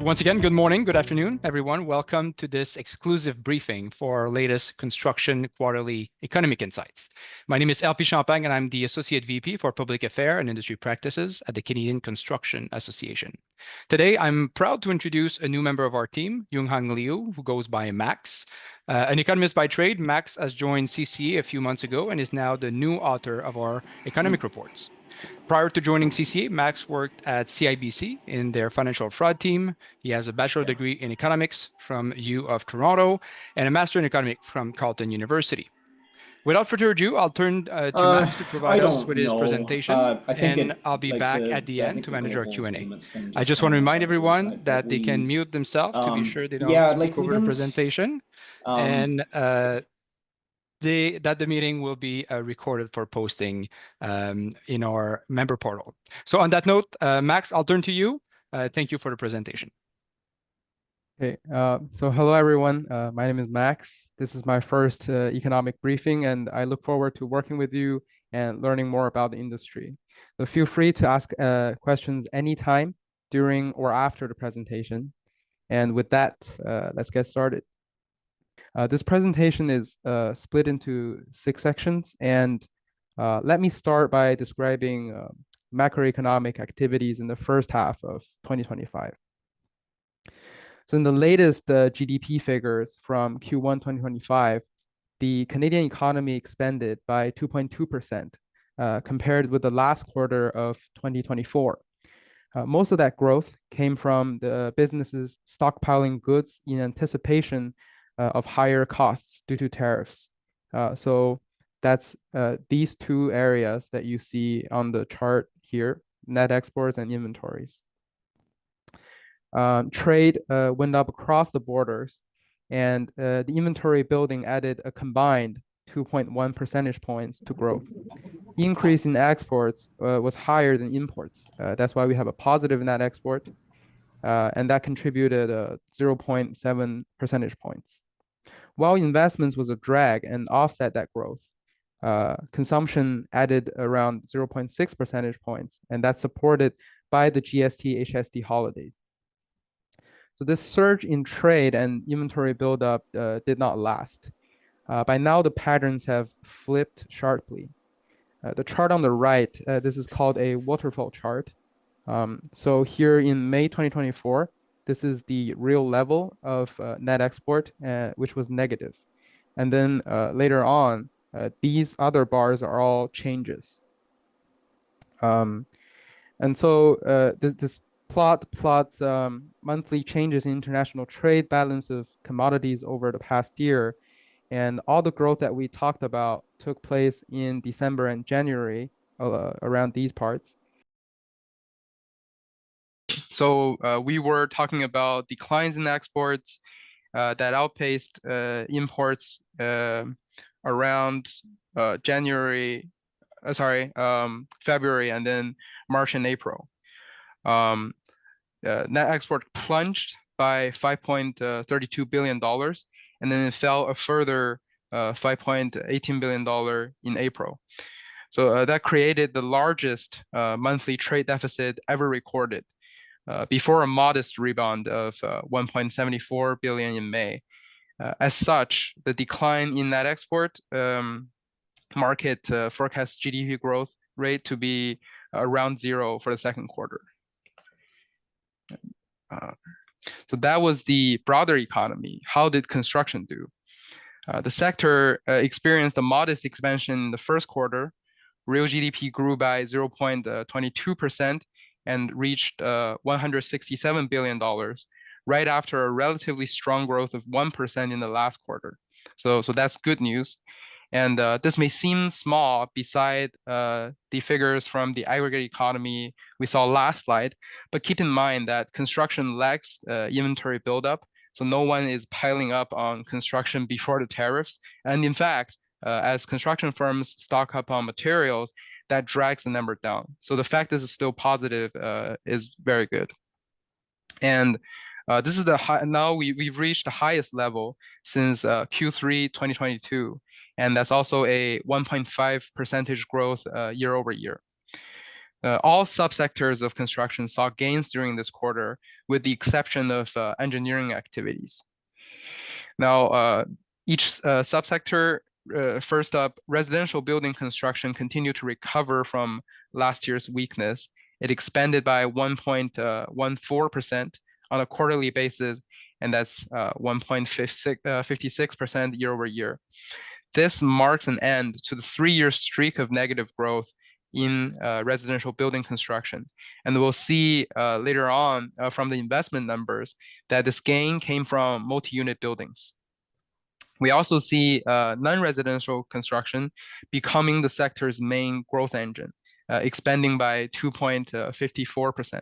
Once again, good morning, good afternoon, everyone. Welcome to this exclusive briefing for our latest Construction Quarterly Economic Insights. My name is LP Champagne, and I'm the Associate VP for Public Affairs and Industry Practices at the Canadian Construction Association. Today, I'm proud to introduce a new member of our team, Yunghang Liu, who goes by Max. An economist by trade, Max has joined CCA a few months ago and is now the new author of our economic reports. Prior to joining CCA, Max worked at CIBC in their financial fraud team. He has a bachelor degree in economics from U of Toronto and a master in economics from Carleton University. Without further ado, I'll turn to Max to provide us with his presentation, and I'll be back at the end to manage our Q&A. I just want to remind everyone that they can mute themselves to be sure they don't speak over the presentation, and that the meeting will be recorded for posting in our member portal. So on that note, Max, I'll turn to you. Thank you for the presentation. Okay, so hello everyone. My name is Max. This is my first economic briefing, and I look forward to working with you and learning more about the industry. So feel free to ask questions anytime during or after the presentation. And with that, let's get started. This presentation is split into 6 sections, and let me start by describing macroeconomic activities in the first half of 2025. So in the latest GDP figures from Q1 2025, the Canadian economy expanded by 2.2% compared with the last quarter of 2024. Most of that growth came from the businesses stockpiling goods in anticipation of higher costs due to tariffs. So that's these 2 areas that you see on the chart here, net exports and inventories. Trade went up across the borders, and the inventory building added a combined 2.1 percentage points to growth. The increase in exports was higher than imports. That's why we have a positive net export, and that contributed 0.7 percentage points. While investments was a drag and offset that growth, consumption added around 0.6 percentage points, and that's supported by the GST HST holidays. So this surge in trade and inventory buildup did not last. By now, the patterns have flipped sharply. The chart on the right, this is called a waterfall chart. So here in May 2024, this is the real level of net export, which was negative. And then later on, these other bars are all changes. And so this plots monthly changes in international trade balance of commodities over the past year. And all the growth that we talked about took place in December and January around these parts. So we were talking about declines in exports that outpaced imports around February, and then March and April. Net export plunged by $5.32 billion, and then it fell a further $5.18 billion in April. So that created the largest monthly trade deficit ever recorded, before a modest rebound of $1.74 billion in May. As such, the decline in net export market forecasts GDP growth rate to be around 0 for the second quarter. So that was the broader economy. How did construction do? The sector experienced a modest expansion in the first quarter. Real GDP grew by 0.22% and reached $167 billion, right after a relatively strong growth of 1% in the last quarter. So that's good news. And this may seem small beside the figures from the aggregate economy we saw last slide, but keep in mind that construction lacks inventory buildup, so no one is piling up on construction before the tariffs. And in fact, as construction firms stock up on materials, that drags the number down. So the fact this is still positive is very good. And this is now we've reached the highest level since Q3 2022. And that's also a 1.5% growth year over year. All subsectors of construction saw gains during this quarter, with the exception of engineering activities. Now, each subsector, first up, residential building construction continued to recover from last year's weakness. It expanded by 1.14% on a quarterly basis, and that's 1.56% year over year. This marks an end to the 3-year streak of negative growth in residential building construction. And we'll see later on from the investment numbers that this gain came from multi-unit buildings. We also see non-residential construction becoming the sector's main growth engine, expanding by 2.54%.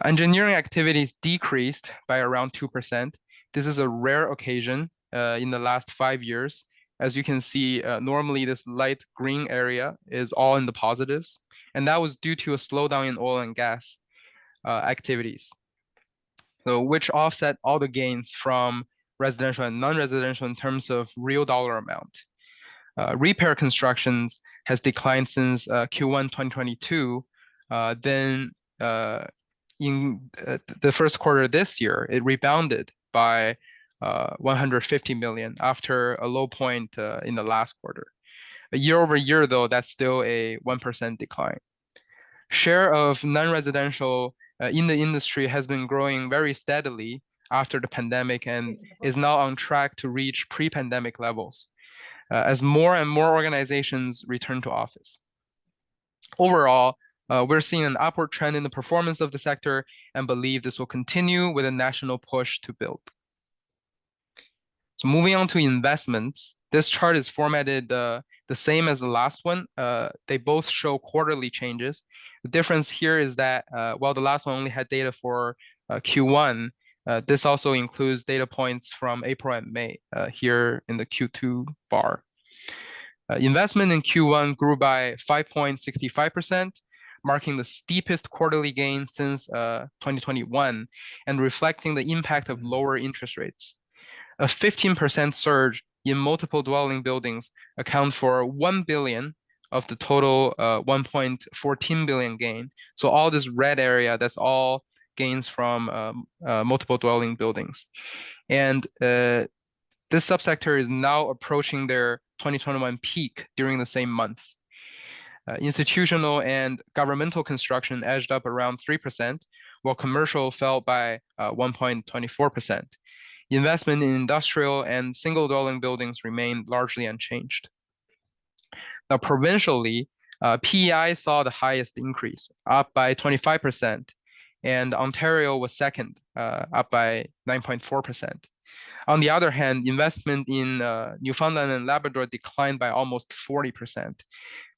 Engineering activities decreased by around 2%. This is a rare occasion in the last 5 years. As you can see, normally this light green area is all in the positives, and that was due to a slowdown in oil and gas activities, so which offset all the gains from residential and non-residential in terms of real dollar amount. Repair constructions has declined since Q1 2022. Then in the first quarter this year, it rebounded by 150 million after a low point in the last quarter. Year over year, though, that's still a 1% decline. Share of non-residential in the industry has been growing very steadily after the pandemic and is now on track to reach pre-pandemic levels as more and more organizations return to office. Overall, we're seeing an upward trend in the performance of the sector and believe this will continue with a national push to build. So moving on to investments, this chart is formatted the same as the last one. They both show quarterly changes. The difference here is that while the last one only had data for Q1, this also includes data points from April and May here in the Q2 bar. Investment in Q1 grew by 5.65%, marking the steepest quarterly gain since 2021 and reflecting the impact of lower interest rates. A 15% surge in multiple dwelling buildings account for 1 billion of the total 1.14 billion gain. So all this red area, that's all gains from multiple dwelling buildings. And this subsector is now approaching their 2021 peak during the same months. Institutional and governmental construction edged up around 3%, while commercial fell by 1.24%. Investment in industrial and single dwelling buildings remained largely unchanged. Now, provincially, PEI saw the highest increase, up by 25%, and Ontario was second, up by 9.4%. On the other hand, investment in Newfoundland and Labrador declined by almost 40%.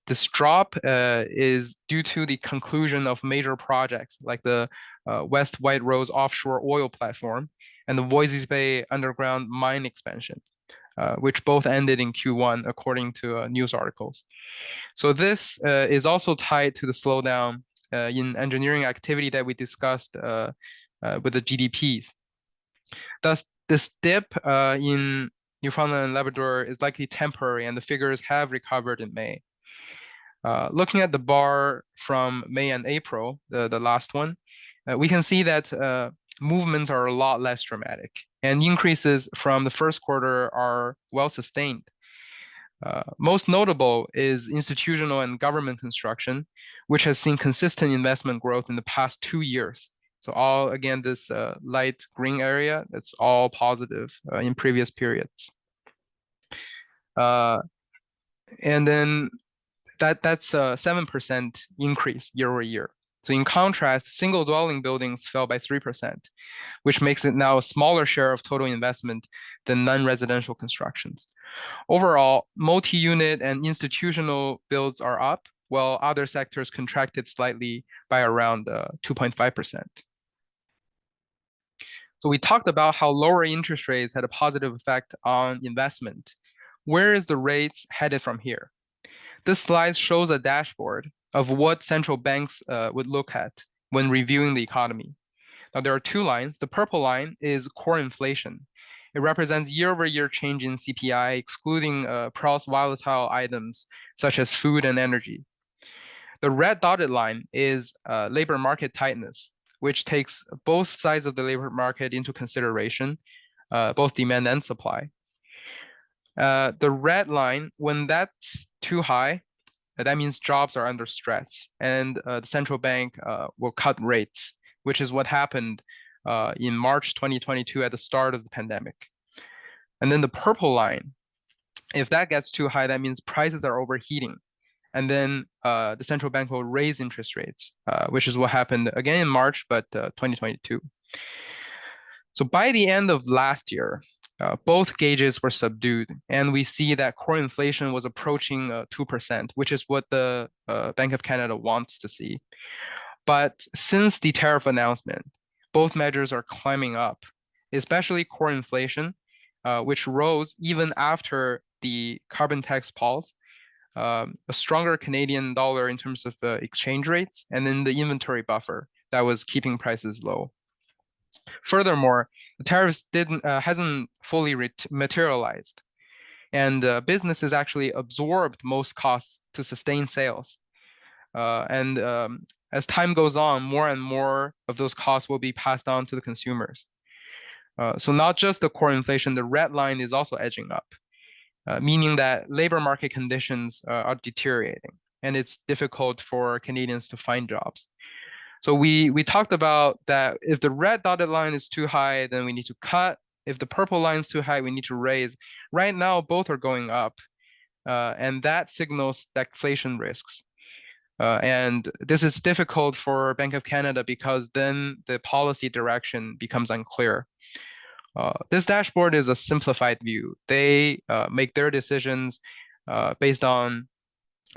This drop is due to the conclusion of major projects like the West White Rose offshore oil platform and the Voisey's Bay underground mine expansion, which both ended in Q1, according to news articles. So this is also tied to the slowdown in engineering activity that we discussed with the GDPs. Thus, this dip in Newfoundland and Labrador is likely temporary, and the figures have recovered in May. Looking at the bar from May and April, the last one, we can see that movements are a lot less dramatic, and increases from the first quarter are well sustained. Most notable is institutional and government construction, which has seen consistent investment growth in the past 2 years. So all, again, this light green area, that's all positive in previous periods. And then that's a 7% increase year over year. So in contrast, single dwelling buildings fell by 3%, which makes it now a smaller share of total investment than non-residential constructions. Overall, multi-unit and institutional builds are up, while other sectors contracted slightly by around 2.5%. So we talked about how lower interest rates had a positive effect on investment. Where is the rates headed from here? This slide shows a dashboard of what central banks would look at when reviewing the economy. Now, there are 2 lines. The purple line is core inflation. It represents year-over-year change in CPI, excluding price volatile items such as food and energy. The red dotted line is labor market tightness, which takes both sides of the labor market into consideration, both demand and supply. The red line, when that's too high, that means jobs are under stress, and the central bank will cut rates, which is what happened in March 2022 at the start of the pandemic. And then the purple line, if that gets too high, that means prices are overheating. And then the central bank will raise interest rates, which is what happened again in March, but 2022. So by the end of last year, both gauges were subdued, and we see that core inflation was approaching 2%, which is what the Bank of Canada wants to see. But since the tariff announcement, both measures are climbing up, especially core inflation, which rose even after the carbon tax pause, a stronger Canadian dollar in terms of exchange rates, and then the inventory buffer that was keeping prices low. Furthermore, the tariffs hasn't fully materialized, and businesses actually absorbed most costs to sustain sales. As time goes on, more and more of those costs will be passed on to the consumers. So not just the core inflation, the red line is also edging up, meaning that labor market conditions are deteriorating, and it's difficult for Canadians to find jobs. So we talked about that if the red dotted line is too high, then we need to cut. If the purple line is too high, we need to raise. Right now, both are going up, and that signals stagflation risks. And this is difficult for Bank of Canada because then the policy direction becomes unclear. This dashboard is a simplified view. They make their decisions based on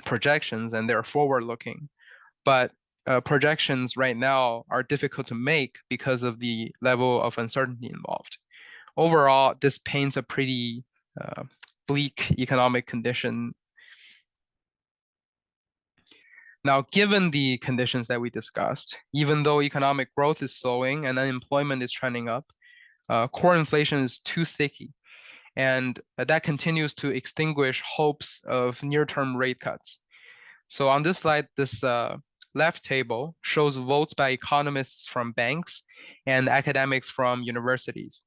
projections, and they're forward-looking. But projections right now are difficult to make because of the level of uncertainty involved. Overall, this paints a pretty bleak economic condition. Now, given the conditions that we discussed, even though economic growth is slowing and unemployment is trending up, core inflation is too sticky, and that continues to extinguish hopes of near-term rate cuts. So on this slide, this left table shows votes by economists from banks and academics from universities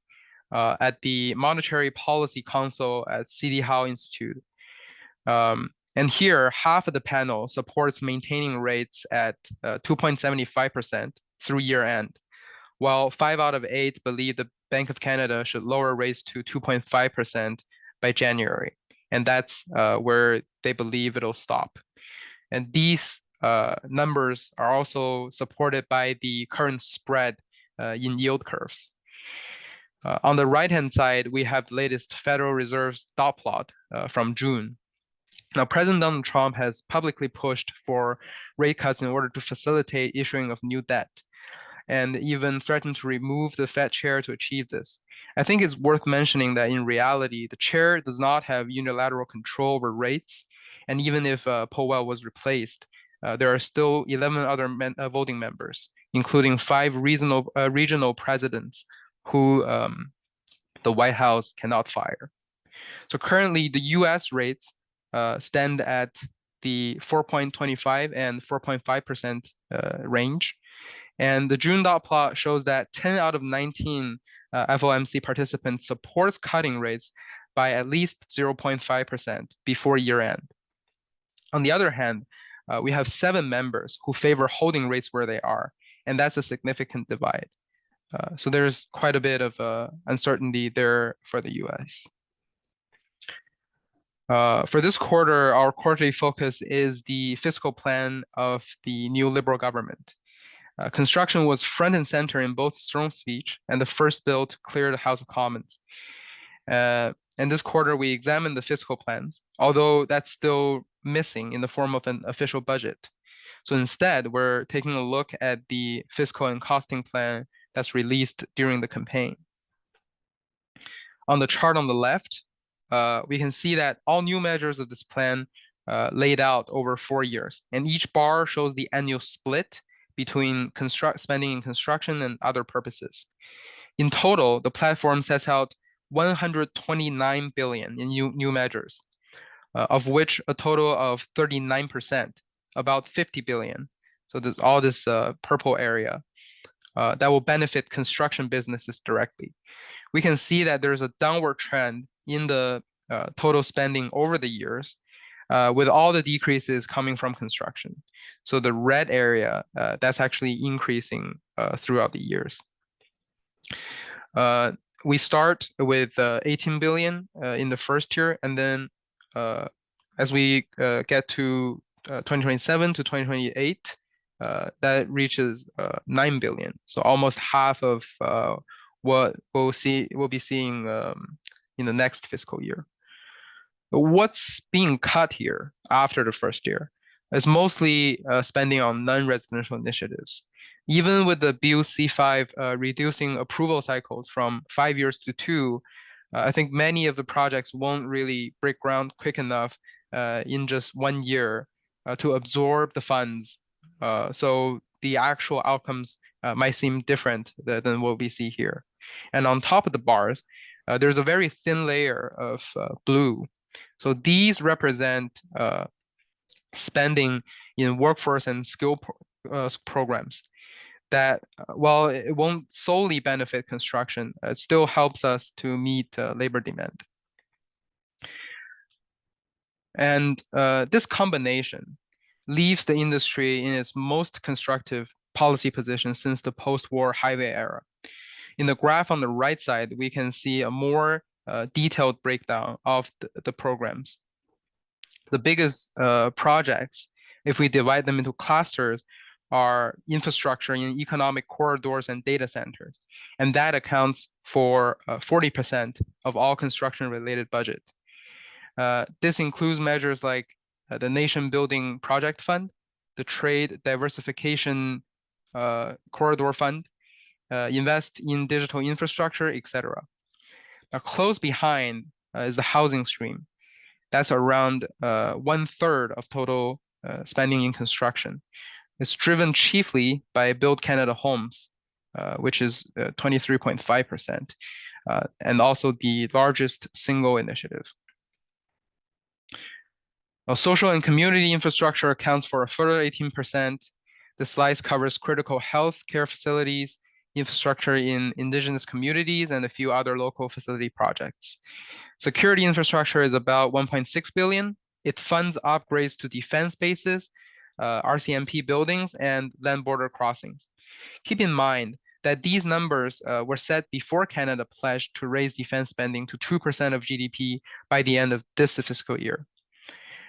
at the Monetary Policy Council at CD Howe Institute. And here, half of the panel supports maintaining rates at 2.75% through year end, while 5 out of 8 believe the Bank of Canada should lower rates to 2.5% by January. And that's where they believe it'll stop. And these numbers are also supported by the current spread in yield curves. On the right-hand side, we have the latest Federal Reserve's dot plot from June. Now, President Donald Trump has publicly pushed for rate cuts in order to facilitate issuing of new debt, and even threatened to remove the Fed chair to achieve this. I think it's worth mentioning that in reality, the chair does not have unilateral control over rates, and even if Powell was replaced, there are still 11 other voting members, including 5 regional presidents who the White House cannot fire. So currently, the US rates stand at the 4.25 and 4.5% range. And the June dot plot shows that 10 out of 19 FOMC participants supports cutting rates by at least 0.5% before year end. On the other hand, we have 7 members who favor holding rates where they are, and that's a significant divide. So there's quite a bit of uncertainty there for the US. For this quarter, our quarterly focus is the fiscal plan of the new Liberal government. Construction was front and center in both Strong's speech and the first bill to clear the House of Commons. And this quarter, we examined the fiscal plans, although that's still missing in the form of an official budget. So instead, we're taking a look at the fiscal and costing plan that's released during the campaign. On the chart on the left, we can see that all new measures of this plan laid out over 4 years, and each bar shows the annual split between spending in construction and other purposes. In total, the platform sets out $129 billion in new measures, of which a total of 39% about 50 billion. So there's all this purple area that will benefit construction businesses directly. We can see that there's a downward trend in the total spending over the years, with all the decreases coming from construction. So the red area, that's actually increasing throughout the years. We start with 18 billion in the first year, and then as we get to 2027 to 2028, that reaches 9 billion. So almost half of what we'll be seeing in the next fiscal year. But what's being cut here after the first year is mostly spending on non-residential initiatives. Even with the Bill C5 reducing approval cycles from 5 years to 2, I think many of the projects won't really break ground quick enough in just 1 year to absorb the funds. So the actual outcomes might seem different than what we see here. And on top of the bars, there's a very thin layer of blue. So these represent spending in workforce and skill programs that, while it won't solely benefit construction, it still helps us to meet labor demand. And this combination leaves the industry in its most constructive policy position since the post-war highway era. In the graph on the right side, we can see a more detailed breakdown of the programs. The biggest projects, if we divide them into clusters, are infrastructure in economic corridors and data centers. And that accounts for 40% of all construction-related budget. This includes measures like the Nation Building Project Fund, the Trade Diversification Corridor Fund, invest in digital infrastructure, etc. Now, close behind is the housing stream. That's around 1/3 of total spending in construction. It's driven chiefly by Build Canada Homes, which is 23.5%, and also the largest single initiative. Now, social and community infrastructure accounts for a further 18%. The slice covers critical health care facilities, infrastructure in indigenous communities, and a few other local facility projects. Security infrastructure is about 1.6 billion. It funds upgrades to defense bases, RCMP buildings, and land border crossings. Keep in mind that these numbers were set before Canada pledged to raise defense spending to 2% of GDP by the end of this fiscal year.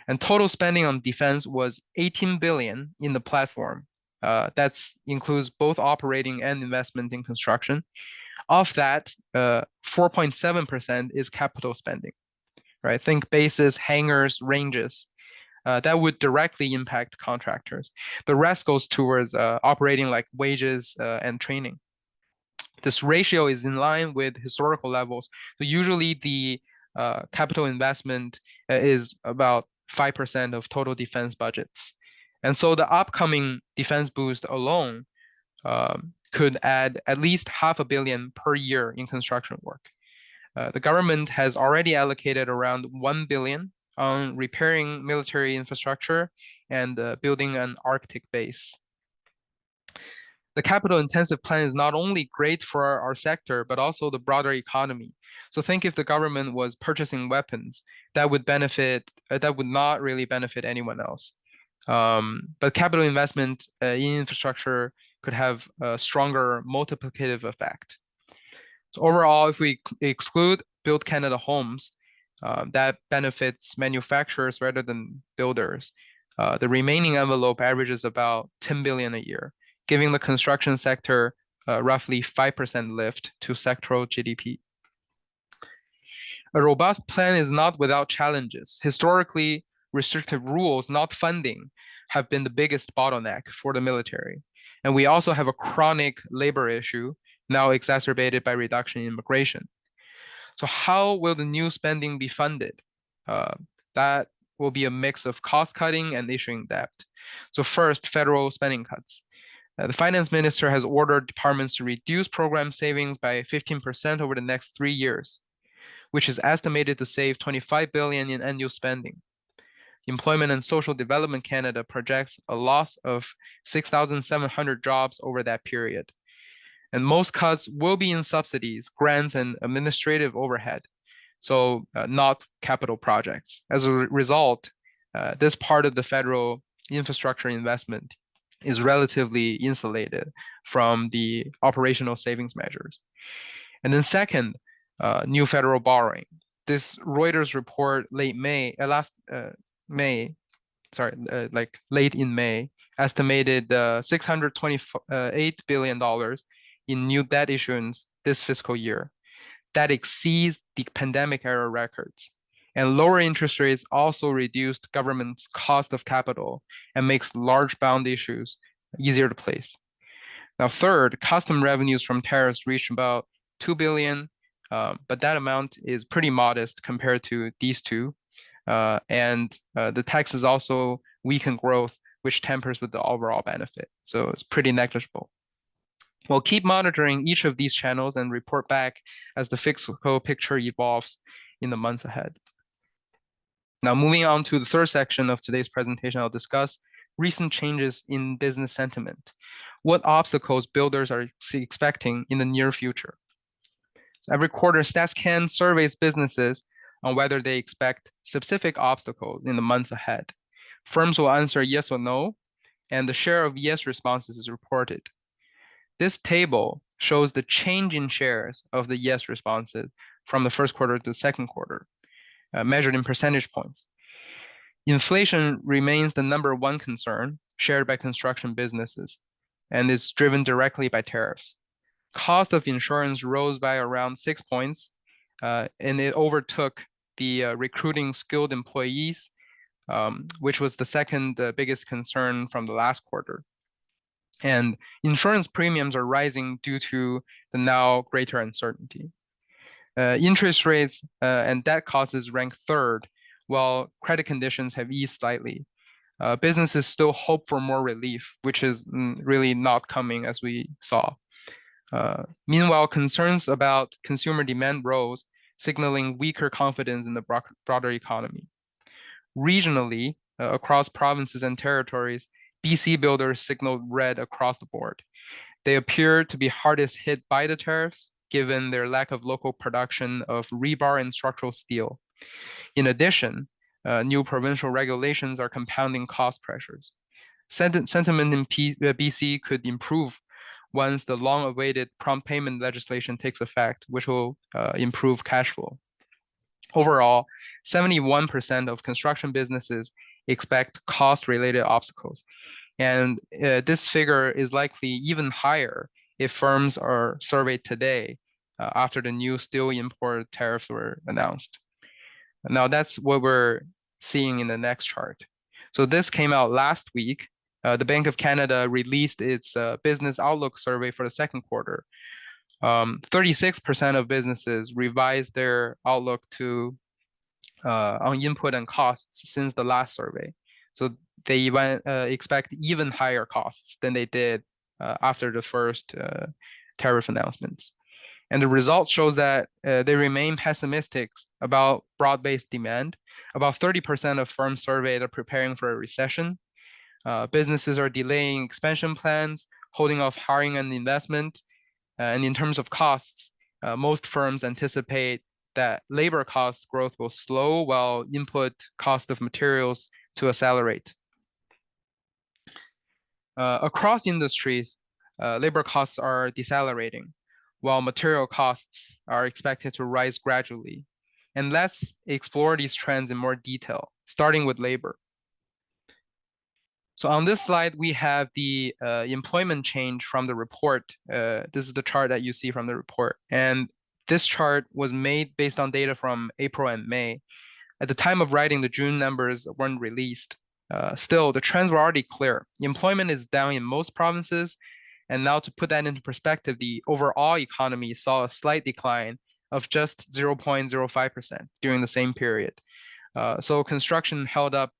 And total spending on defense was 18 billion in the platform. That includes both operating and investment in construction. Of that, 4.7% is capital spending, right? Think bases, hangars, ranges. That would directly impact contractors. The rest goes towards operating like wages and training. This ratio is in line with historical levels. So usually the capital investment is about 5% of total defense budgets. And so the upcoming defense boost alone could add at least $500 million per year in construction work. The government has already allocated around 1 billion on repairing military infrastructure and building an Arctic base. The capital intensive plan is not only great for our sector, but also the broader economy. So think if the government was purchasing weapons, that would not really benefit anyone else. But capital investment in infrastructure could have a stronger multiplicative effect. So overall, if we exclude Build Canada Homes, that benefits manufacturers rather than builders. The remaining envelope averages about 10 billion a year, giving the construction sector roughly 5% lift to sectoral GDP. A robust plan is not without challenges. Historically, restrictive rules, not funding, have been the biggest bottleneck for the military. And we also have a chronic labor issue, now exacerbated by reduction in immigration. So how will the new spending be funded? That will be a mix of cost cutting and issuing debt. So first, federal spending cuts. The finance minister has ordered departments to reduce program savings by 15% over the next 3 years, which is estimated to save 25 billion in annual spending. Employment and Social Development Canada projects a loss of 6,700 jobs over that period. And most cuts will be in subsidies, grants, and administrative overhead, so not capital projects. As a result, this part of the federal infrastructure investment is relatively insulated from the operational savings measures. And then second, new federal borrowing. This Reuters report late in May, estimated $628 billion in new debt issuance this fiscal year. That exceeds the pandemic era records. And lower interest rates also reduced government's cost of capital and makes large bond issues easier to place. Now, third, custom revenues from tariffs reached about $2 billion, but that amount is pretty modest compared to these two. And the taxes also weaken growth, which tempers with the overall benefit. So it's pretty negligible. We'll keep monitoring each of these channels and report back as the fiscal picture evolves in the months ahead. Now, moving on to the third section of today's presentation, I'll discuss recent changes in business sentiment. What obstacles builders are expecting in the near future? Every quarter, StatsCan surveys businesses on whether they expect specific obstacles in the months ahead. Firms will answer yes or no, and the share of yes responses is reported. This table shows the change in shares of the yes responses from the first quarter to the second quarter, measured in percentage points. Inflation remains the #1 concern shared by construction businesses, and is driven directly by tariffs. Cost of insurance rose by around 6 points, and it overtook the recruiting skilled employees, which was the second biggest concern from the last quarter. And insurance premiums are rising due to the now greater uncertainty. Interest rates and debt costs rank third, while credit conditions have eased slightly. Businesses still hope for more relief, which is really not coming as we saw. Meanwhile, concerns about consumer demand rose, signaling weaker confidence in the broader economy. Regionally, across provinces and territories, BC builders signaled red across the board. They appear to be hardest hit by the tariffs, given their lack of local production of rebar and structural steel. In addition, new provincial regulations are compounding cost pressures. Sentiment in BC could improve once the long-awaited prompt payment legislation takes effect, which will improve cash flow. Overall, 71% of construction businesses expect cost-related obstacles, and this figure is likely even higher if firms are surveyed today after the new steel import tariffs were announced. Now that's what we're seeing in the next chart. So this came out last week. The Bank of Canada released its business outlook survey for the second quarter. 36% of businesses revised their outlook to on input and costs since the last survey. So they expect even higher costs than they did after the first tariff announcements. And the result shows that they remain pessimistic about broad-based demand. About 30% of firms surveyed are preparing for a recession. Businesses are delaying expansion plans, holding off hiring and investment. And in terms of costs, most firms anticipate that labor cost growth will slow while input cost of materials to accelerate. Across industries, labor costs are decelerating, while material costs are expected to rise gradually. And let's explore these trends in more detail, starting with labor. So on this slide, we have the employment change from the report. This is the chart that you see from the report. And this chart was made based on data from April and May. At the time of writing, the June numbers weren't released. Still, the trends were already clear. Employment is down in most provinces. And now to put that into perspective, the overall economy saw a slight decline of just 0.05% during the same period. So construction held up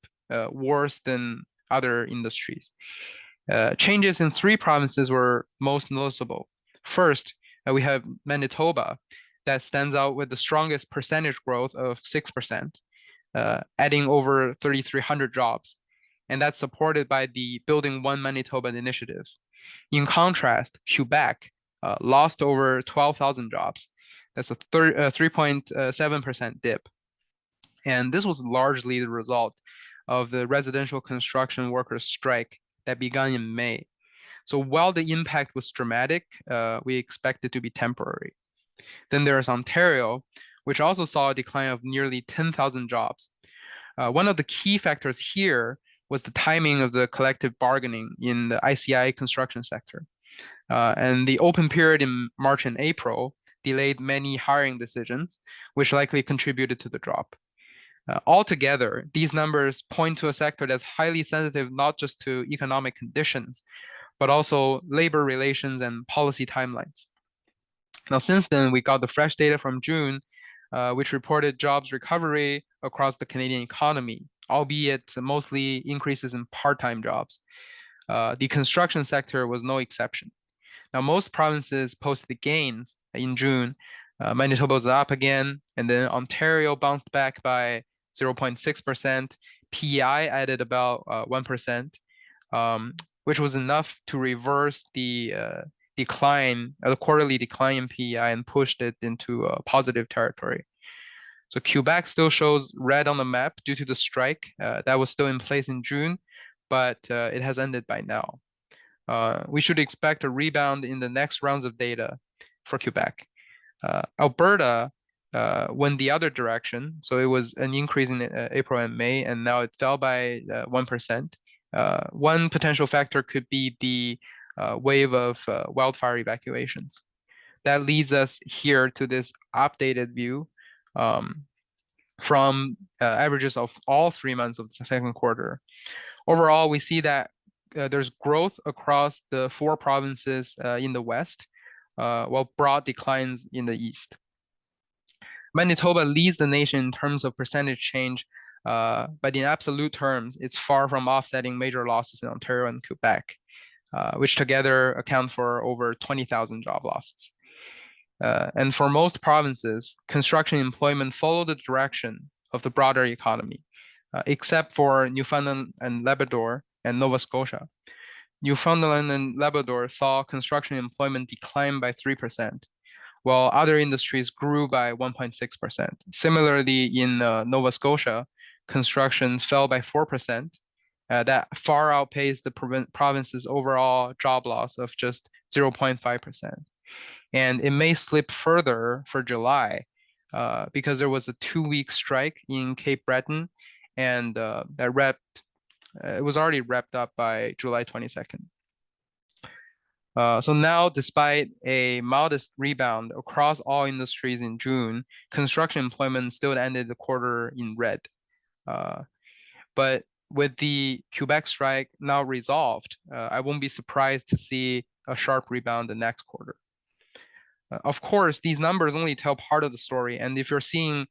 worse than other industries. Changes in 3 provinces were most noticeable. First, we have Manitoba that stands out with the strongest percentage growth of 6%. adding over 3,300 jobs. And that's supported by the Building One Manitoba initiative. In contrast, Quebec lost over 12,000 jobs. That's a 3.7% dip. And this was largely the result of the residential construction workers' strike that began in May. So while the impact was dramatic, we expect it to be temporary. Then there's Ontario, which also saw a decline of nearly 10,000 jobs. One of the key factors here was the timing of the collective bargaining in the ICI construction sector. And the open period in March and April delayed many hiring decisions, which likely contributed to the drop. Altogether, these numbers point to a sector that's highly sensitive not just to economic conditions, but also labor relations and policy timelines. Now, since then, we got the fresh data from June, which reported jobs recovery across the Canadian economy, albeit mostly increases in part-time jobs. The construction sector was no exception. Now, most provinces posted gains in June. Manitoba was up again, and then Ontario bounced back by 0.6%. PEI added about 1%, which was enough to reverse the decline, the quarterly decline in PEI and pushed it into positive territory. So Quebec still shows red on the map due to the strike that was still in place in June, but it has ended by now. We should expect a rebound in the next rounds of data for Quebec. Alberta went the other direction. So it was an increase in April and May, and now it fell by 1%. One potential factor could be the wave of wildfire evacuations. That leads us here to this updated view from averages of all 3 months of the second quarter. Overall, we see that there's growth across the 4 provinces in the west, while broad declines in the east. Manitoba leads the nation in terms of percentage change, but in absolute terms, it's far from offsetting major losses in Ontario and Quebec, which together account for over 20,000 job losses. And for most provinces, construction employment followed the direction of the broader economy, except for Newfoundland and Labrador and Nova Scotia. Newfoundland and Labrador saw construction employment decline by 3%, while other industries grew by 1.6%. Similarly, in Nova Scotia, construction fell by 4%. That far outpaced the province's overall job loss of just 0.5%. And it may slip further for July because there was a 2-week strike in Cape Breton, and it was already wrapped up by July 22nd. So now, despite a modest rebound across all industries in June, construction employment still ended the quarter in red. But with the Quebec strike now resolved, I won't be surprised to see a sharp rebound the next quarter. Of course, these numbers only tell part of the story, and if you're seeing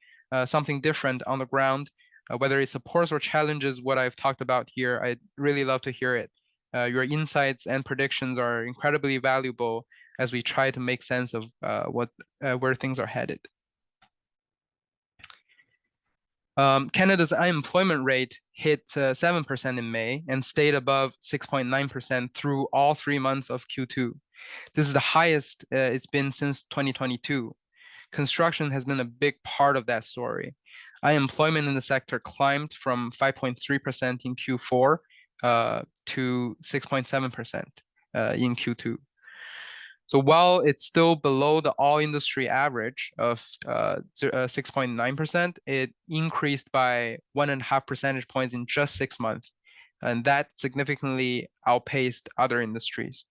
something different on the ground, whether it supports or challenges what I've talked about here, I'd really love to hear it. Your insights and predictions are incredibly valuable as we try to make sense of where things are headed. Canada's unemployment rate hit 7% in May and stayed above 6.9% through all 3 months of Q2. This is the highest it's been since 2022. Construction has been a big part of that story. Unemployment in the sector climbed from 5.3% in Q4 to 6.7% in Q2. So while it's still below the all industry average of 6.9%, it increased by 1.5 percentage points in just 6 months. And that significantly outpaced other industries.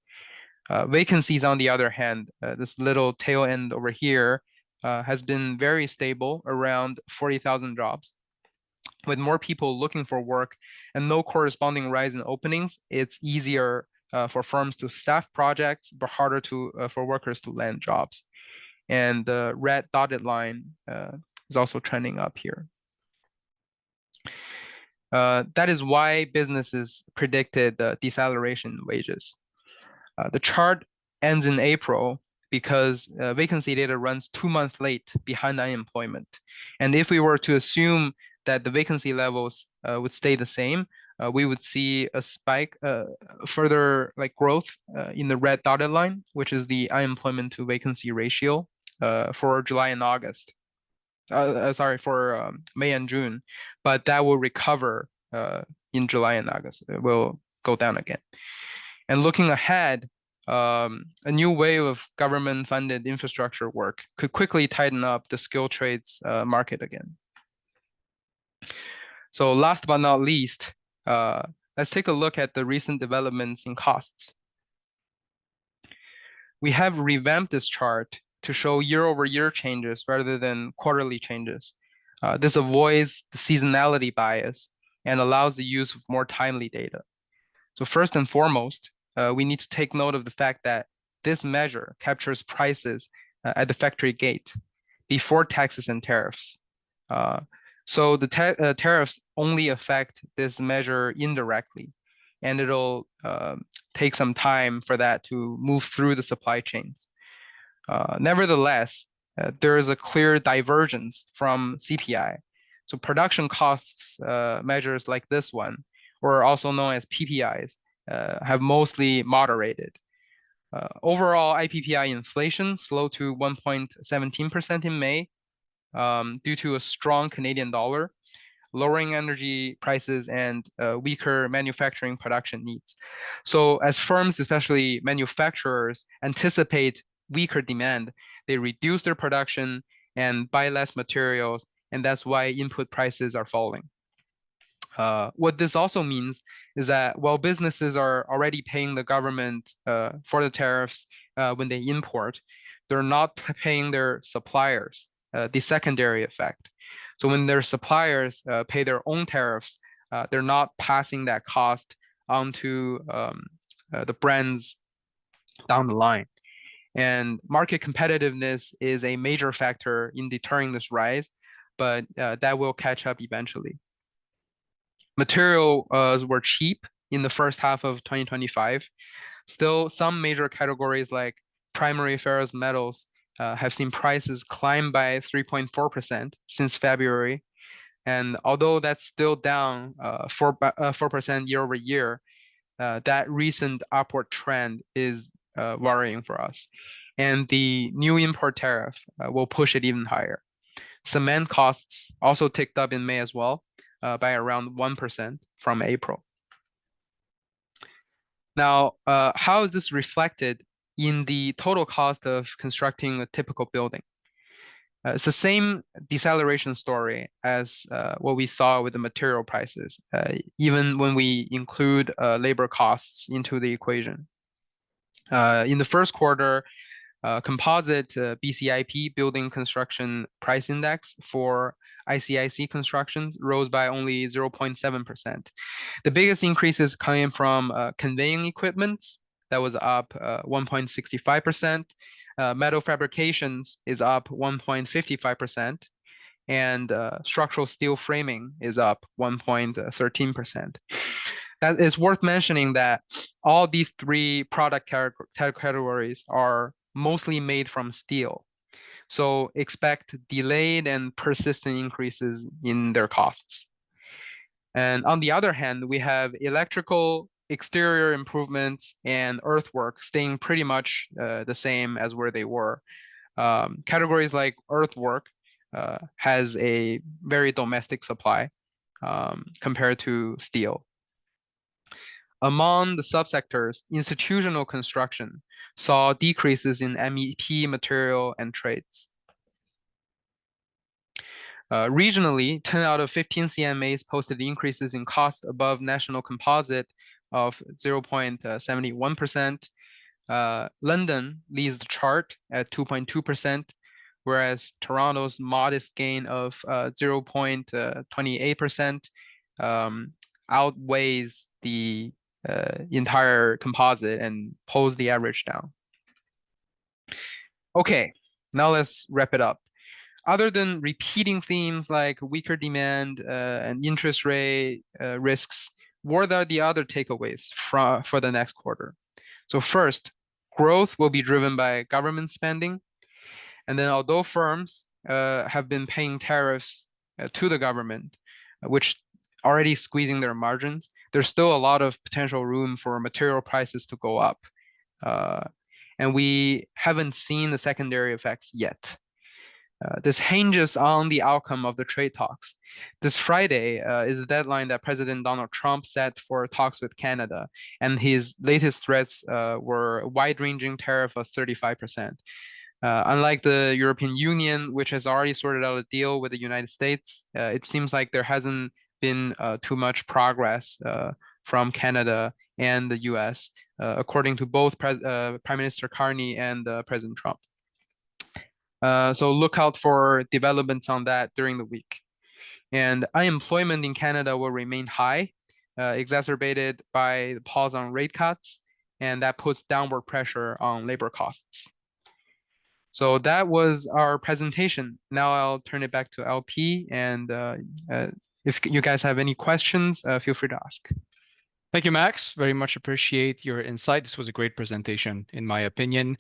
Vacancies, on the other hand, this little tail end over here, has been very stable, around 40,000 jobs. With more people looking for work and no corresponding rise in openings, it's easier for firms to staff projects, but harder for workers to land jobs. And the red dotted line is also trending up here. That is why businesses predicted the deceleration in wages. The chart ends in April because vacancy data runs 2 months late behind unemployment. And if we were to assume that the vacancy levels would stay the same, we would see a spike, further like growth in the red dotted line, which is the unemployment to vacancy ratio for July and August. Sorry, for May and June, but that will recover in July and August. It will go down again. And looking ahead, a new wave of government-funded infrastructure work could quickly tighten up the skilled trades market again. So last but not least, let's take a look at the recent developments in costs. We have revamped this chart to show year-over-year changes rather than quarterly changes. This avoids the seasonality bias and allows the use of more timely data. So first and foremost, we need to take note of the fact that this measure captures prices at the factory gate before taxes and tariffs. So the tariffs only affect this measure indirectly, and it'll take some time for that to move through the supply chains. Nevertheless, there is a clear divergence from CPI. So production costs measures like this one, or also known as PPIs, have mostly moderated. Overall, IPPI inflation slowed to 1.17% in May due to a strong Canadian dollar, lowering energy prices, and weaker manufacturing production needs. So as firms, especially manufacturers, anticipate weaker demand, they reduce their production and buy less materials, and that's why input prices are falling. What this also means is that while businesses are already paying the government for the tariffs when they import, they're not paying their suppliers, the secondary effect. So when their suppliers pay their own tariffs, they're not passing that cost onto the brands down the line. And market competitiveness is a major factor in deterring this rise, but that will catch up eventually. Materials were cheap in the first half of 2025. Still, some major categories like primary ferrous metals have seen prices climb by 3.4% since February. And although that's still down 4% year over year, that recent upward trend is worrying for us. And the new import tariff will push it even higher. Cement costs also ticked up in May as well by around 1% from April. Now, how is this reflected in the total cost of constructing a typical building? It's the same deceleration story as what we saw with the material prices, even when we include labor costs into the equation. In the first quarter, composite BCIP building construction price index for ICIC constructions rose by only 0.7%. The biggest increases coming from conveying equipments, that was up 1.65%. Metal fabrications is up 1.55%, and structural steel framing is up 1.13%. That is worth mentioning that all these three product categories are mostly made from steel. So expect delayed and persistent increases in their costs. And on the other hand, we have electrical, exterior improvements, and earthwork staying pretty much the same as where they were. Categories like earthwork has a very domestic supply compared to steel. Among the subsectors, institutional construction saw decreases in MEP material and trades. Regionally, 10 out of 15 CMAs posted increases in cost above national composite of 0.71%. London leads the chart at 2.2%, whereas Toronto's modest gain of 0.28% outweighs the entire composite and pulls the average down. Okay, now let's wrap it up. Other than repeating themes like weaker demand and interest rate risks, what are the other takeaways for the next quarter? So first, growth will be driven by government spending. And then although firms have been paying tariffs to the government, which already squeezing their margins. There's still a lot of potential room for material prices to go up. And we haven't seen the secondary effects yet. This hinges on the outcome of the trade talks. This Friday is the deadline that President Donald Trump set for talks with Canada, and his latest threats were a wide-ranging tariff of 35%. Unlike the European Union, which has already sorted out a deal with the United States, it seems like there hasn't been too much progress from Canada and the US, according to both Prime Minister Carney and President Trump. So look out for developments on that during the week. And unemployment in Canada will remain high, exacerbated by the pause on rate cuts, and that puts downward pressure on labor costs. So that was our presentation. Now I'll turn it back to LP, and if you guys have any questions, feel free to ask. Thank you, Max. Very much appreciate your insight. This was a great presentation, in my opinion.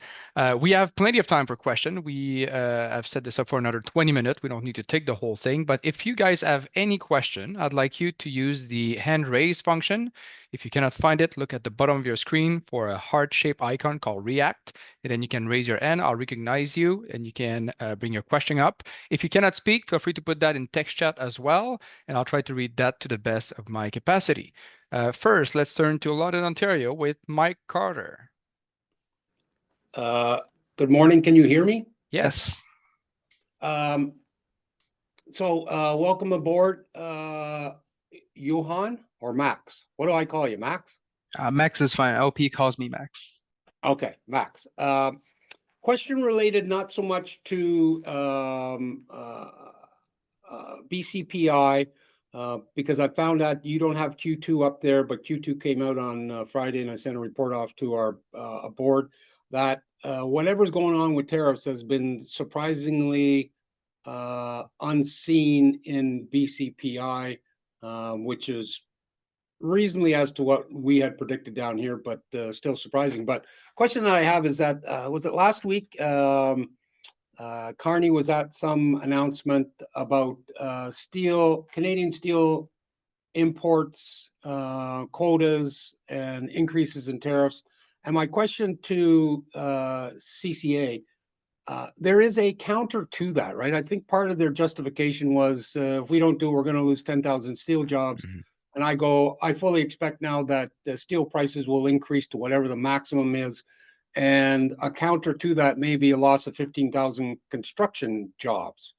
We have plenty of time for question. We have set this up for another 20 minutes. We don't need to take the whole thing, but if you guys have any question, I'd like you to use the hand raise function. If you cannot find it, look at the bottom of your screen for a heart-shaped icon called React, and then you can raise your hand. I'll recognize you, and you can bring your question up. If you cannot speak, feel free to put that in text chat as well, and I'll try to read that to the best of my capacity. First, let's turn to London, Ontario with Mike Carter. Good morning. Can you hear me? Yes. So welcome aboard, Johan or Max. What do I call you, Max? Max is fine. LP calls me Max. Okay, Max. Question related not so much to BCPI, because I found out you don't have Q2 up there, but Q2 came out on Friday, and I sent a report off to our board that whatever's going on with tariffs has been surprisingly unseen in BCPI, which is reasonably as to what we had predicted down here, but still surprising. But question that I have is that, was it last week? Carney was at some announcement about Canadian steel imports, quotas, and increases in tariffs. And my question to CCA, there is a counter to that, right? I think part of their justification was if we don't do it, we're going to lose 10,000 steel jobs. Mm-hmm. And I fully expect now that the steel prices will increase to whatever the maximum is. And a counter to that may be a loss of 15,000 construction jobs.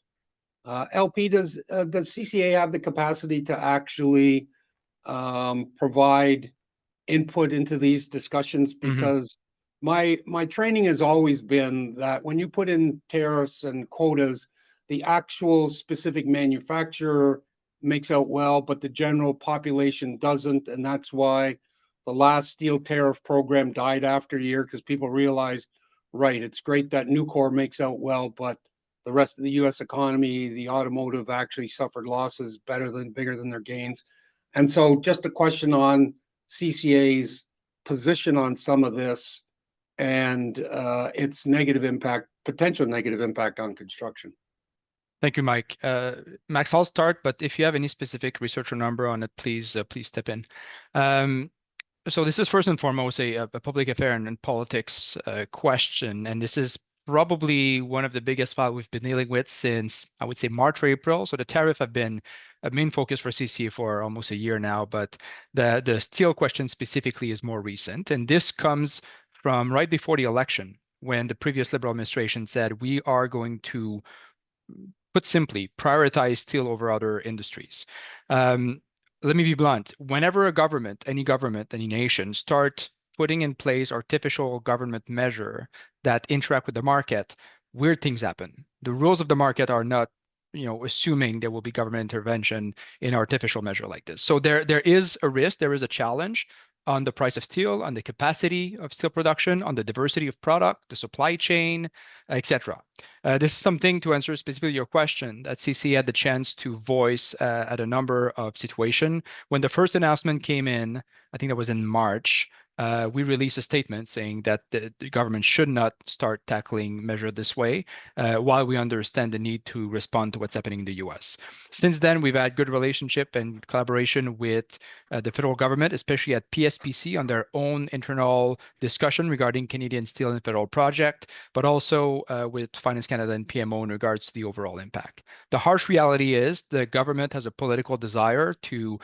LP, does CCA have the capacity to actually provide input into these discussions? Because my training has always been that when you put in tariffs and quotas, the actual specific manufacturer makes out well, but the general population doesn't, and that's why the last steel tariff program died after a year, because people realized, right, it's great that Nucor makes out well, but the rest of the U.S. economy, the automotive actually suffered losses bigger than their gains. And so just a question on CCA's position on some of this and its potential negative impact on construction. Thank you, Mike. Max, I'll start, but if you have any specific research or number on it, please step in. So this is first and foremost a public affair and politics question, and this is probably one of the biggest files we've been dealing with since, I would say, March or April. So the tariff have been a main focus for CCA for almost a year now, but the steel question specifically is more recent, and this comes from right before the election, when the previous Liberal administration said we are going to, put simply, prioritize steel over other industries. Let me be blunt. Whenever a government, any nation, start putting in place artificial government measure that interact with the market, weird things happen. The rules of the market are not, assuming there will be government intervention in artificial measure like this. So there is a risk, there is a challenge on the price of steel, on the capacity of steel production, on the diversity of product, the supply chain, etc. This is something, to answer specifically your question, that CCA had the chance to voice at a number of situations. When the first announcement came in, I think that was in March, we released a statement saying that the government should not start tackling measure this way while we understand the need to respond to what's happening in the US. Since then, we've had good relationship and collaboration with the federal government, especially at PSPC on their own internal discussion regarding Canadian Steel and federal project, but also with Finance Canada and PMO in regards to the overall impact. The harsh reality is the government has a political desire to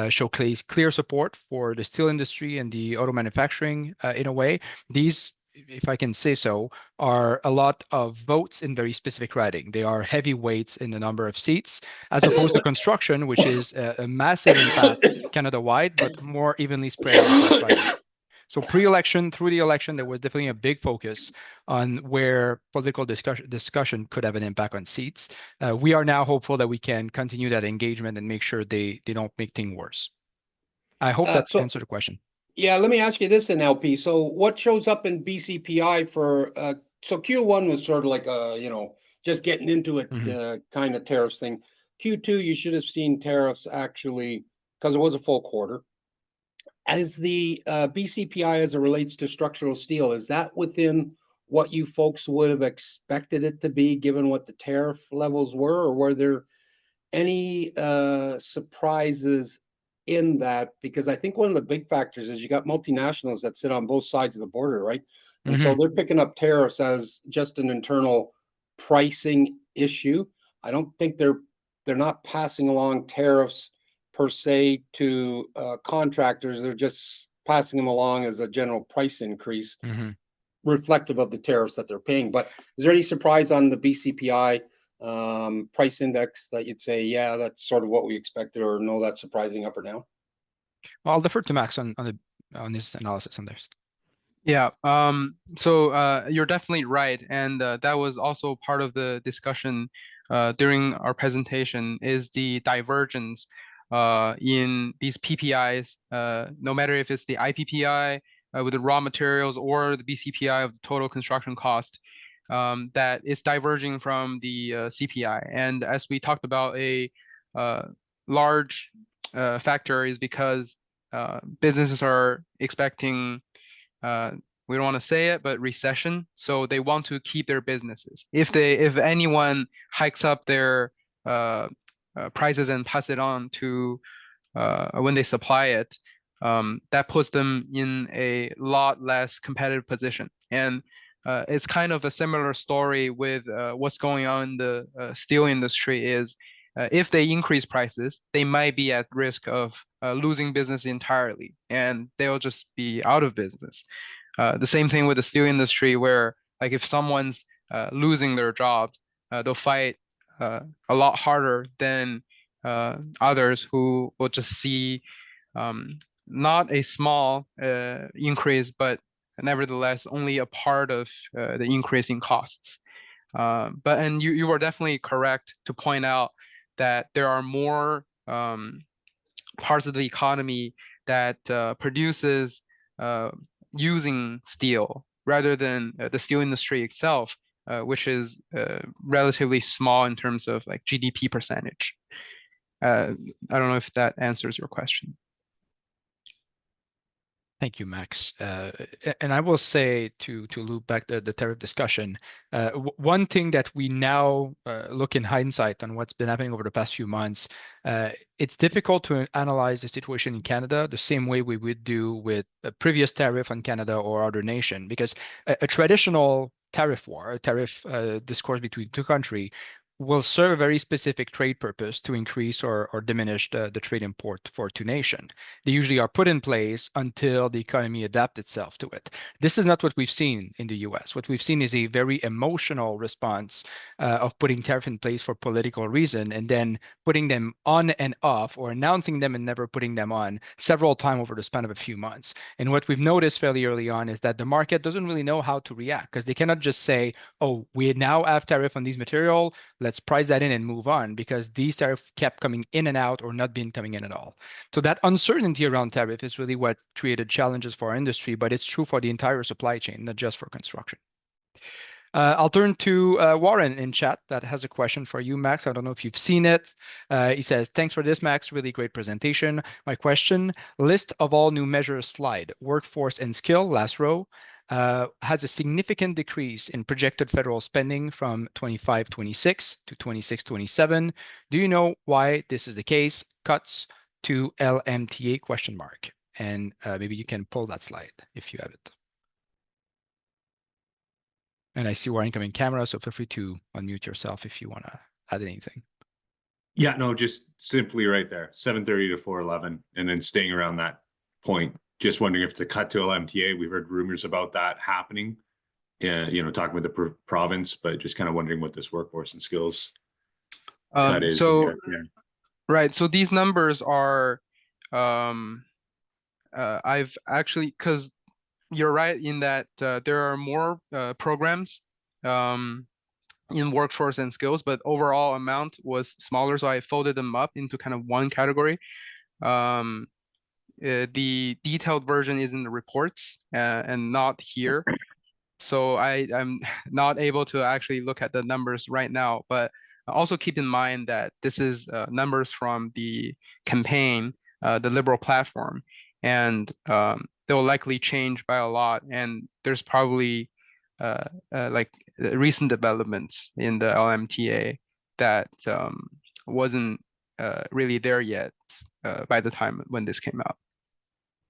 showcase clear support for the steel industry and the auto manufacturing in a way. These, if I can say so, are a lot of votes in very specific riding. They are heavyweights in the number of seats, as opposed to construction, which is a massive impact Canada-wide, but more evenly spread out across riding. So pre-election, through the election, there was definitely a big focus on where political discussion could have an impact on seats. We are now hopeful that we can continue that engagement and make sure they don't make things worse. I hope that answered the question. Yeah, let me ask you this then, LP. So what shows up in BCPI for, so Q1 was sort of like just getting into it kind of tariffs thing. Q2, you should have seen tariffs actually, because it was a full quarter. As the BCPI as it relates to structural steel, is that within what you folks would have expected it to be given what the tariff levels were, or were there any surprises in that? Because I think one of the big factors is you got multinationals that sit on both sides of the border, right? And so they're picking up tariffs as just an internal pricing issue. I don't think they're not passing along tariffs per se to contractors. They're just passing them along as a general price increase reflective of the tariffs that they're paying. But is there any surprise on the BCPI price index that you'd say, yeah, that's sort of what we expected, or no, that's surprising up or down? Well, I'll defer to Max on his analysis on this. Yeah, so you're definitely right, and that was also part of the discussion during our presentation, is the divergence in these PPIs, no matter if it's the IPPI with the raw materials or the BCPI of the total construction cost, that is diverging from the CPI. And as we talked about, a large factor is because businesses are expecting, we don't want to say it, but recession. So they want to keep their businesses. If anyone hikes up their prices and pass it on to when they supply it, that puts them in a lot less competitive position. And it's kind of a similar story with what's going on in the steel industry. Is if they increase prices, they might be at risk of losing business entirely, and they'll just be out of business. The same thing with the steel industry, where like if someone's losing their job, they'll fight a lot harder than others who will just see not a small increase, but nevertheless only a part of the increase in costs. And you were definitely correct to point out that there are more parts of the economy that produces using steel rather than the steel industry itself, which is relatively small in terms of like GDP percentage. I don't know if that answers your question. Thank you, Max. And I will say to loop back the tariff discussion, one thing that we now look in hindsight on what's been happening over the past few months, it's difficult to analyze the situation in Canada the same way we would do with a previous tariff on Canada or other nation, because a traditional tariff war, a tariff discourse between two countries, will serve a very specific trade purpose to increase or diminish the trade import for two nations. They usually are put in place until the economy adapts itself to it. This is not what we've seen in the US. What we've seen is a very emotional response of putting tariff in place for political reason, and then putting them on and off, or announcing them and never putting them on several times over the span of a few months. And what we've noticed fairly early on is that the market doesn't really know how to react, because they cannot just say, oh, we now have tariff on these material, let's price that in and move on, because these tariffs kept coming in and out or not being coming in at all. So that uncertainty around tariff is really what created challenges for our industry, but it's true for the entire supply chain, not just for construction. I'll turn to Warren in chat that has a question for you, Max. I don't know if you've seen it. He says, thanks for this, Max. Really great presentation. My question, list of all new measures slide, workforce and skill, last row, has a significant decrease in projected federal spending from 25-26 to 26-27. Do you know why this is the case? Cuts to LMTA question mark. And maybe you can pull that slide if you have it. And I see we're incoming camera, so feel free to unmute yourself if you want to add anything. Yeah, no, just simply right there, 730 to 411, and then staying around that point. Just wondering if it's a cut to LMTA. We've heard rumors about that happening, talking with the province, but just kind of wondering what this workforce and skills cut is. Right. So these numbers are, I've actually, because you're right in that there are more programs in workforce and skills, but overall amount was smaller. So I folded them up into kind of one category. The detailed version is in the reports and not here. So I'm not able to actually look at the numbers right now, but also keep in mind that this is numbers from the campaign, the Liberal platform, and they'll likely change by a lot. And there's probably like recent developments in the LMTA that wasn't really there yet by the time when this came out.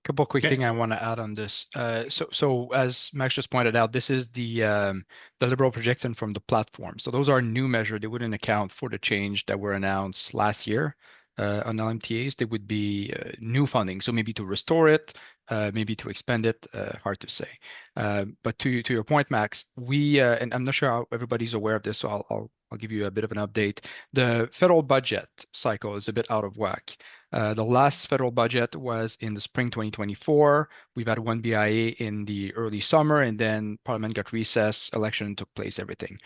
Couple quick things I want to add on this. So as Max just pointed out, this is the Liberal projection from the platform. So those are new measures. They wouldn't account for the change that were announced last year on LMTAs. They would be new funding. So maybe to restore it, maybe to expand it, hard to say. But to your point, Max, and I'm not sure how everybody's aware of this, so I'll give you a bit of an update. The federal budget cycle is a bit out of whack. The last federal budget was in the spring 2024. We've had one BIA in the early summer, and then Parliament got recess, election took place, everything.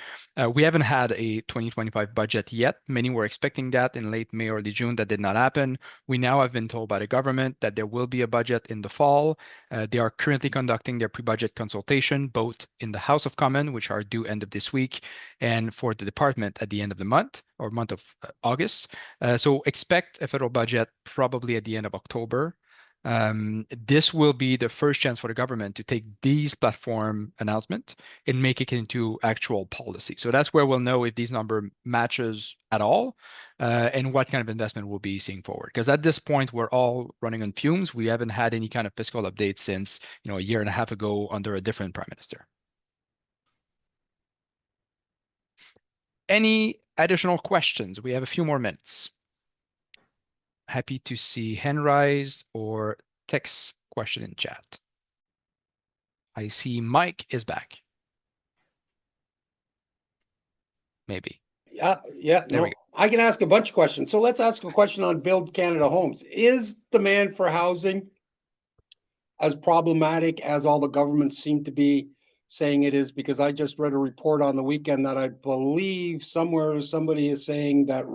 We haven't had a 2025 budget yet. Many were expecting that in late May, early June. That did not happen. We now have been told by the government that there will be a budget in the fall. They are currently conducting their pre-budget consultation, both in the House of Commons, which are due end of this week, and for the department at the end of the month, or month of August. So expect a federal budget probably at the end of October. This will be the first chance for the government to take these platform announcements and make it into actual policy. So that's where we'll know if these number matches at all and what kind of investment we'll be seeing forward. Because at this point, we're all running on fumes. We haven't had any kind of fiscal update since a year and a half ago under a different prime minister. Any additional questions? We have a few more minutes. Happy to see hand rise or text question in chat. I see Mike is back. Maybe. Yeah. There we go. I can ask a bunch of questions. So let's ask a question on Build Canada Homes. Is demand for housing as problematic as all the governments seem to be saying it is? Because I just read a report on the weekend that I believe somewhere somebody is saying that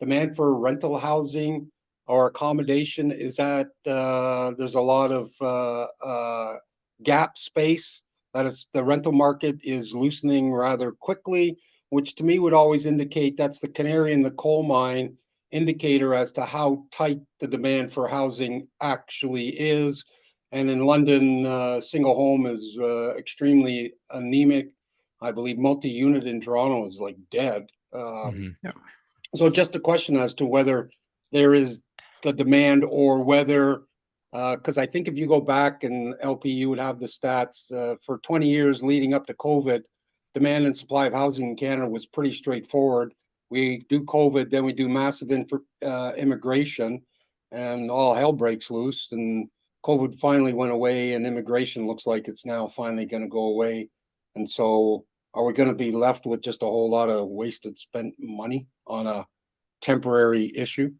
demand for rental housing or accommodation is that there's a lot of gap space, that is the rental market is loosening rather quickly, which to me would always indicate that's the canary in the coal mine indicator as to how tight the demand for housing actually is. And in London, single home is extremely anemic. I believe multi-unit in Toronto is like dead. So just a question as to whether there is the demand or whether, because I think if you go back and LP, you would have the stats for 20 years leading up to COVID, demand and supply of housing in Canada was pretty straightforward. We do COVID, then we do massive immigration, and all hell breaks loose. And COVID finally went away, and immigration looks like it's now finally going to go away. And so are we going to be left with just a whole lot of wasted spent money on a temporary issue?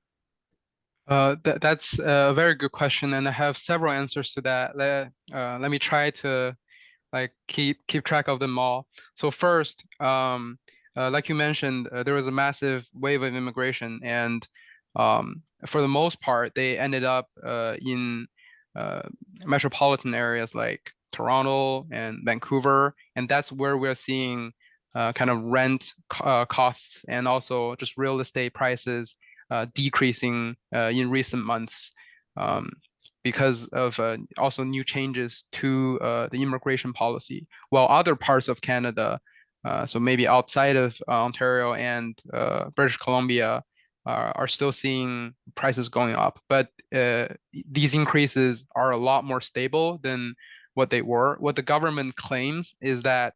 That's a very good question, and I have several answers to that. Let me try to keep track of them all. So first, like you mentioned, there was a massive wave of immigration, and for the most part, they ended up in metropolitan areas like Toronto and Vancouver, and that's where we're seeing kind of rent costs and also just real estate prices decreasing in recent months because of also new changes to the immigration policy. While other parts of Canada, so maybe outside of Ontario and British Columbia, are still seeing prices going up. But these increases are a lot more stable than what they were. What the government claims is that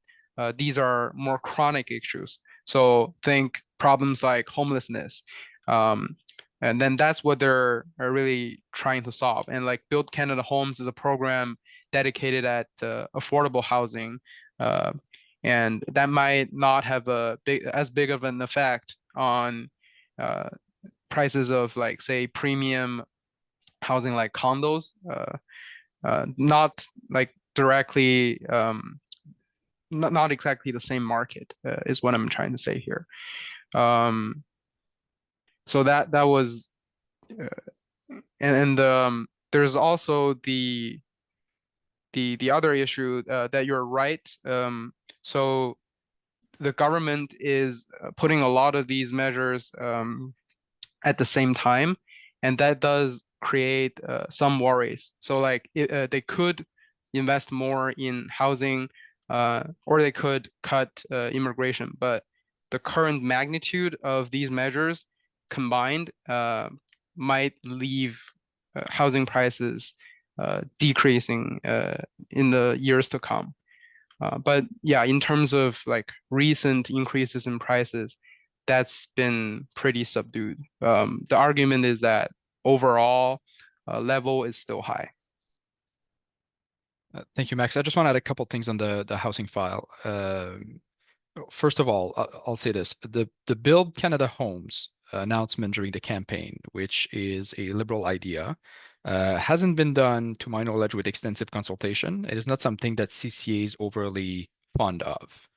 these are more chronic issues. So think problems like homelessness. And then that's what they're really trying to solve. And like Build Canada Homes is a program dedicated at affordable housing. And that might not have as big of an effect on prices of like, say, premium housing like condos, not like directly, not exactly the same market is what I'm trying to say here. So that was, and there's also the other issue that you're right. So the government is putting a lot of these measures at the same time, and that does create some worries. So like they could invest more in housing, or they could cut immigration, but the current magnitude of these measures combined might leave housing prices decreasing in the years to come. But yeah, in terms of like recent increases in prices, that's been pretty subdued. The argument is that overall level is still high. Thank you, Max. I just want to add a couple things on the housing file. First of all, I'll say this: the Build Canada Homes announcement during the campaign, which is a Liberal idea, hasn't been done, to my knowledge, with extensive consultation. It is not something that CCA is overly fond of.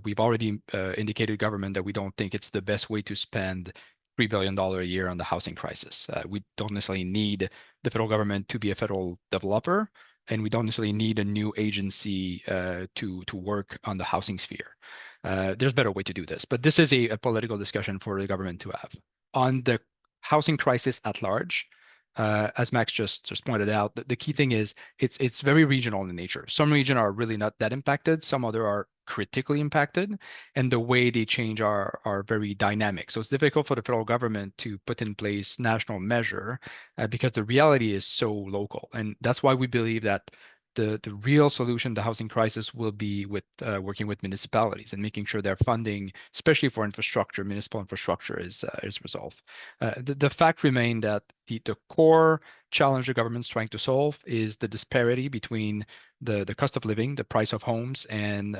We've already indicated government that we don't think it's the best way to spend $3 billion a year on the housing crisis. We don't necessarily need the federal government to be a federal developer, and we don't necessarily need a new agency to work on the housing sphere. There's a better way to do this, but this is a political discussion for the government to have. On the housing crisis at large, as Max just pointed out, the key thing is it's very regional in nature. Some regions are really not that impacted, some other are critically impacted, and the way they change are very dynamic. So it's difficult for the federal government to put in place national measure because the reality is so local. And that's why we believe that the real solution to the housing crisis will be with working with municipalities and making sure their funding, especially for infrastructure, municipal infrastructure, is resolved. The fact remains that the core challenge the government's trying to solve is the disparity between the cost of living, the price of homes, and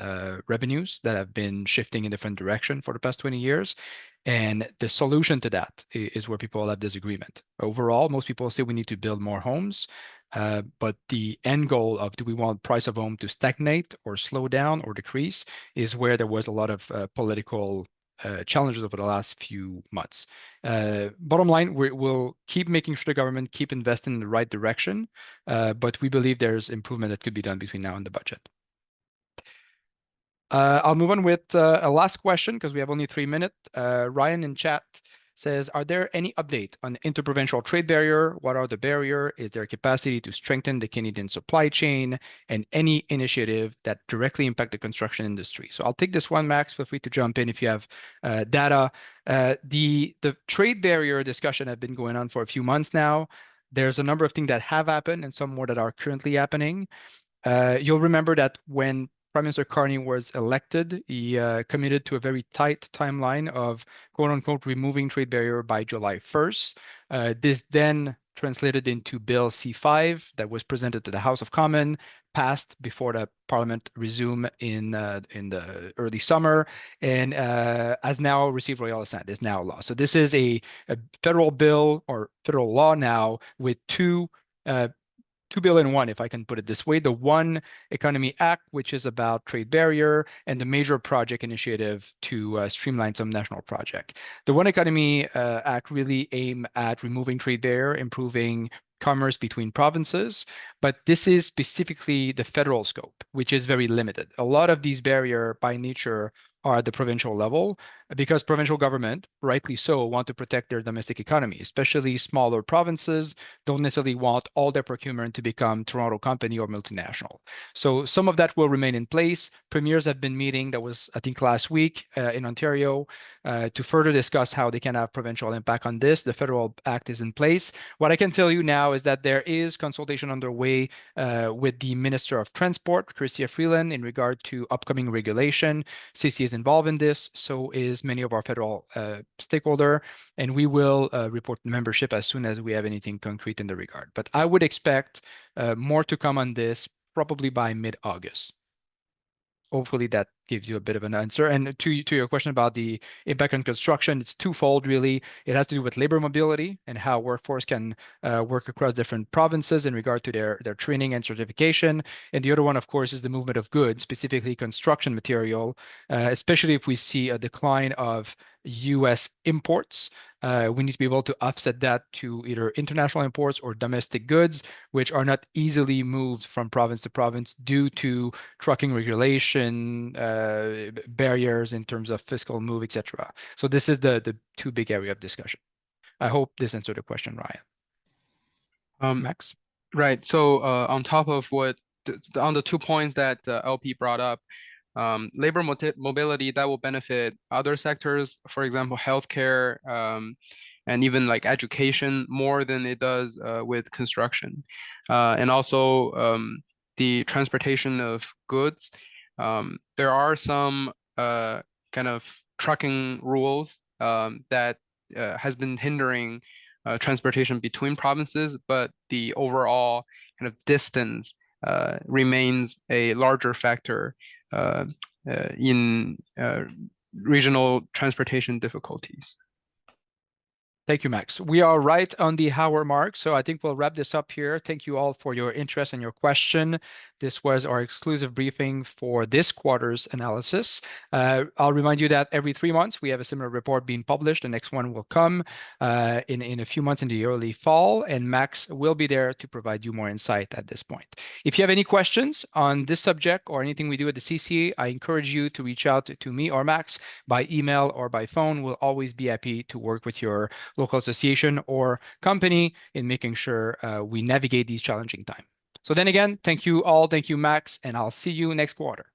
revenues that have been shifting in different direction for the past 20 years. And the solution to that is where people have disagreement. Overall, most people say we need to build more homes, but the end goal of do we want price of home to stagnate or slow down or decrease is where there was a lot of political challenges over the last few months. Bottom line, we'll keep making sure the government keep investing in the right direction, but we believe there's improvement that could be done between now and the budget. I'll move on with a last question because we have only 3 minutes. Ryan in chat says, are there any update on interprovincial trade barrier? What are the barrier? Is there capacity to strengthen the Canadian supply chain, and any initiative that directly impact the construction industry? So I'll take this one, Max. Feel free to jump in if you have data. The trade barrier discussion have been going on for a few months now. There's a number of things that have happened and some more that are currently happening. You'll remember that when Prime Minister Carney was elected, he committed to a very tight timeline of quote unquote removing trade barrier by July 1st. This then translated into Bill C5 that was presented to the House of Commons, passed before the Parliament resumed in the early summer, and has now received royal assent, is now law. So this is a federal bill or federal law now with two bill in one, if I can put it this way: the One Economy Act, which is about trade barrier, and the Major Project Initiative to streamline some national project. The One Economy Act really aim at removing trade barrier, improving commerce between provinces, but this is specifically the federal scope, which is very limited. A lot of these barriers by nature are at the provincial level because provincial government, rightly so, want to protect their domestic economy, especially smaller provinces don't necessarily want all their procurement to become Toronto company or multinational. So some of that will remain in place. Premiers have been meeting, that was, I think, last week in Ontario, to further discuss how they can have provincial impact on this. The federal act is in place. What I can tell you now is that there is consultation underway with the Minister of Transport, Chrystia Freeland, in regard to upcoming regulation. CC is involved in this, so is many of our federal stakeholder, and we will report membership as soon as we have anything concrete in the regard. But I would expect more to come on this probably by mid-August. Hopefully that gives you a bit of an answer. And to your question about the impact on construction, it's twofold, really. It has to do with labor mobility and how workforce can work across different provinces in regard to their training and certification. And the other one, of course, is the movement of goods, specifically construction material, especially if we see a decline of US imports. We need to be able to offset that to either international imports or domestic goods, which are not easily moved from province to province due to trucking regulation, barriers in terms of fiscal move, etc. So this is the two big area of discussion. I hope this answered the question, Ryan. Max? Right. So on top of on the 2 points that LP brought up, labor mobility that will benefit other sectors, for example, healthcare, and even like education more than it does with construction. And also the transportation of goods. There are some kind of trucking rules that has been hindering transportation between provinces, but the overall kind of distance remains a larger factor in regional transportation difficulties. Thank you, Max. We are right on the hour mark, so I think we'll wrap this up here. Thank you all for your interest and your question. This was our exclusive briefing for this quarter's analysis. I'll remind you that every 3 months we have a similar report being published. The next one will come in a few months in the early fall, and Max will be there to provide you more insight at this point. If you have any questions on this subject or anything we do at the CCA, I encourage you to reach out to me or Max by email or by phone. We'll always be happy to work with your local association or company in making sure we navigate these challenging times. So then again, thank you all. Thank you, Max, and I'll see you next quarter.